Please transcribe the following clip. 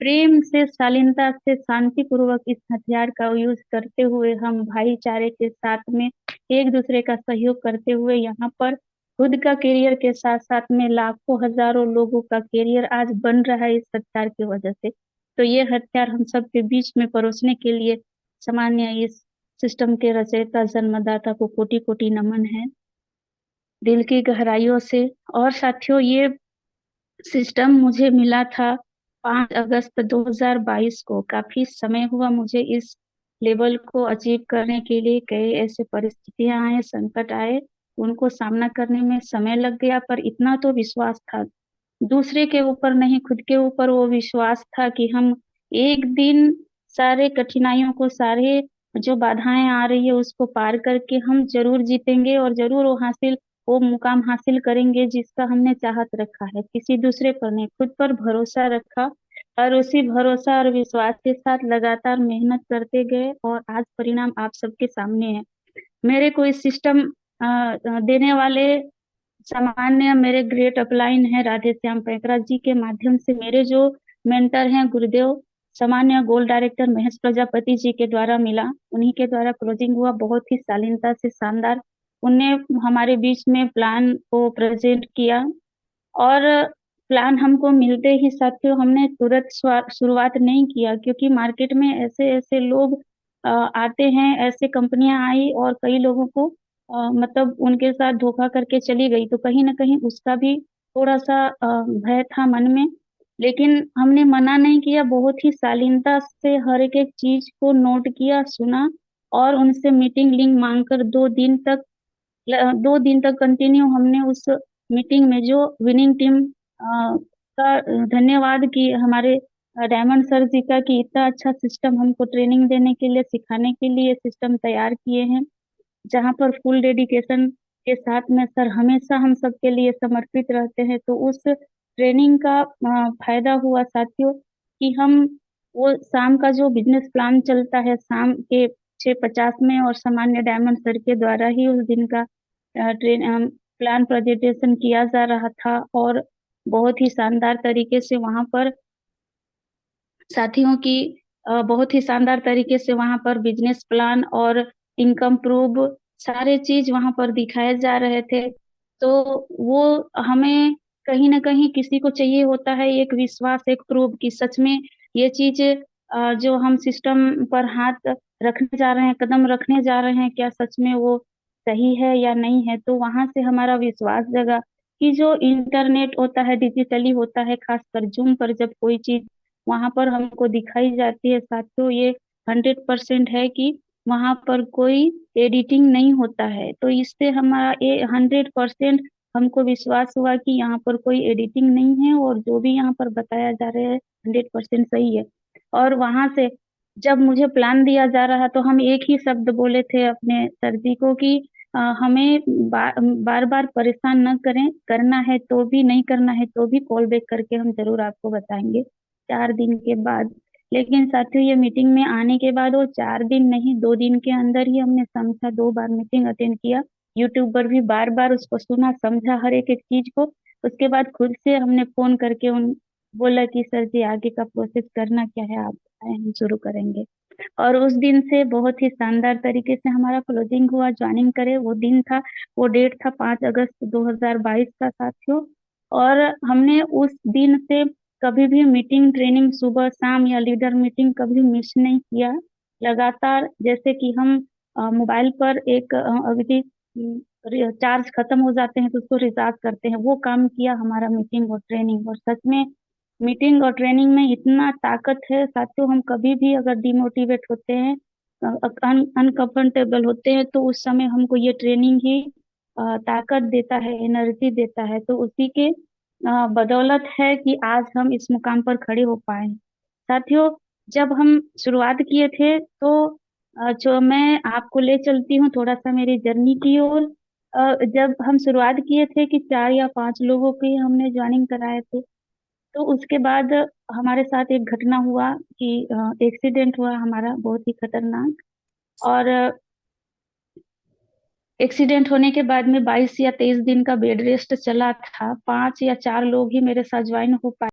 प्रेम से, शालीनता से, शांति पूर्वक इस हथियार का यूज करते हुए हम भाईचारे के साथ में एक दूसरे का सहयोग करते हुए यहाँ पर खुद का करियर के साथ साथ में लाखों हजारों लोगों का करियर आज बन रहा है इस हथियार की वजह से। तो ये हथियार हम सब के बीच में परोसने के लिए सामान्य इस सिस्टम के रचयिता जन्मदाता को कोटि कोटि नमन है, दिल की गहराइयों से। और साथियों, ये सिस्टम मुझे मिला था 5 अगस्त 2022 को। काफी समय हुआ मुझे इस लेवल को अचीव करने के लिए। कई ऐसे परिस्थितियां आए, संकट आए, उनको सामना करने में समय लग गया, पर इतना तो विश्वास था दूसरे के ऊपर नहीं, खुद के ऊपर वो विश्वास था कि हम एक दिन सारे कठिनाइयों को, सारे जो बाधाएं आ रही है उसको पार करके हम जरूर जीतेंगे और जरूर वो मुकाम हासिल करेंगे जिसका हमने चाहत रखा है। किसी दूसरे पर नहीं, खुद पर भरोसा रखा और उसी भरोसा और विश्वास के साथ लगातार मेहनत करते गए और आज परिणाम आप सबके सामने है। मेरे को इस सिस्टम देने वाले सामान्य मेरे ग्रेट अपलाइन है राधे श्याम पैकरा जी के माध्यम से। मेरे जो मेंटर हैं गुरुदेव सामान्य गोल्ड डायरेक्टर महेश प्रजापति जी के द्वारा मिला, उन्हीं के द्वारा क्लोजिंग हुआ बहुत ही शालीनता से, शानदार। उनने हमारे बीच में प्लान को प्रेजेंट किया और प्लान हमको मिलते ही साथियों हमने तुरंत शुरुआत नहीं किया, क्योंकि मार्केट में ऐसे ऐसे लोग आते हैं, ऐसे कंपनियां आई और कई लोगों को मतलब उनके साथ धोखा करके चली गई, तो कहीं ना कहीं उसका भी थोड़ा सा भय था मन में। लेकिन हमने मना नहीं किया, बहुत ही शालीनता से हर एक चीज को नोट किया, सुना और उनसे मीटिंग लिंक मांगकर 2 दिन तक कंटिन्यू हमने उस मीटिंग में जो विनिंग टीम का धन्यवाद कि हमारे डायमंड सर जी का कि इतना अच्छा सिस्टम हमको ट्रेनिंग देने के लिए, सिखाने के लिए सिस्टम तैयार किए हैं, जहाँ पर फुल डेडिकेशन के साथ में सर हमेशा हम सबके लिए समर्पित रहते हैं। तो उस ट्रेनिंग का फायदा हुआ साथियों कि हम वो शाम का जो बिजनेस प्लान चलता है शाम के 6:50 में, और सामान्य डायमंड सर के द्वारा ही उस दिन का ट्रेन प्लान प्रेजेंटेशन किया जा रहा था और बहुत ही शानदार तरीके से वहां पर साथियों की बहुत ही शानदार तरीके से वहां पर बिजनेस प्लान और इनकम प्रूफ सारे चीज वहां पर दिखाए जा रहे थे। तो वो हमें कहीं ना कहीं किसी को चाहिए होता है एक विश्वास, एक प्रूफ कि सच में ये चीज जो हम सिस्टम पर हाथ रखने जा रहे हैं, कदम रखने जा रहे हैं, क्या सच में वो सही है या नहीं है। तो वहां से हमारा विश्वास जगा कि जो इंटरनेट होता है, डिजिटली होता है, खासकर जूम पर जब कोई चीज वहां पर हमको दिखाई जाती है साथियों, ये 100% है कि वहां पर कोई एडिटिंग नहीं होता है। तो इससे हमारा ये 100% हमको विश्वास हुआ कि यहाँ पर कोई एडिटिंग नहीं है और जो भी यहाँ पर बताया जा रहा है 100% सही है। और वहां से जब मुझे प्लान दिया जा रहा तो हम एक ही शब्द बोले थे अपने सर जी को कि हमें बार बार परेशान न करें, करना है तो भी, नहीं करना है तो भी कॉल बैक करके हम जरूर आपको बताएंगे 4 दिन के बाद। लेकिन साथियों ये मीटिंग में आने के बाद वो 4 दिन नहीं, 2 दिन के अंदर ही हमने समझा, 2 बार मीटिंग अटेंड किया, यूट्यूब पर भी बार बार उसको सुना, समझा हर एक एक चीज को। उसके बाद खुद से हमने फोन करके उन बोला कि सर जी आगे का प्रोसेस करना क्या है, आप बताएं, हम शुरू करेंगे। और उस दिन से बहुत ही शानदार तरीके से हमारा क्लोजिंग हुआ, ज्वाइनिंग करे वो दिन था, वो डेट था 5 अगस्त 2022 का साथियों। और हमने उस दिन से कभी भी मीटिंग, ट्रेनिंग सुबह शाम या लीडर मीटिंग कभी मिस नहीं किया। लगातार जैसे कि हम मोबाइल पर एक अवधि चार्ज खत्म हो जाते हैं तो उसको रिचार्ज करते हैं, वो काम किया हमारा मीटिंग और ट्रेनिंग। और सच में मीटिंग और ट्रेनिंग में इतना ताकत है साथियों, हम कभी भी अगर डिमोटिवेट होते हैं, अनकंफर्टेबल होते हैं, तो उस समय हमको ये ट्रेनिंग ही ताकत देता है, एनर्जी देता है। तो उसी के बदौलत है कि आज हम इस मुकाम पर खड़े हो पाए हैं। साथियों, जब हम शुरुआत किए थे तो जो मैं आपको ले चलती हूँ थोड़ा सा मेरी जर्नी की ओर। जब हम शुरुआत किए थे कि 4 या 5 लोगों की हमने ज्वाइनिंग कराए थे, तो उसके बाद हमारे साथ एक घटना हुआ कि एक्सीडेंट हुआ हमारा, बहुत ही खतरनाक। और एक्सीडेंट होने के बाद में 22 या 23 दिन का बेड रेस्ट चला था, 5 या 4 लोग ही मेरे साथ ज्वाइन हो पाए।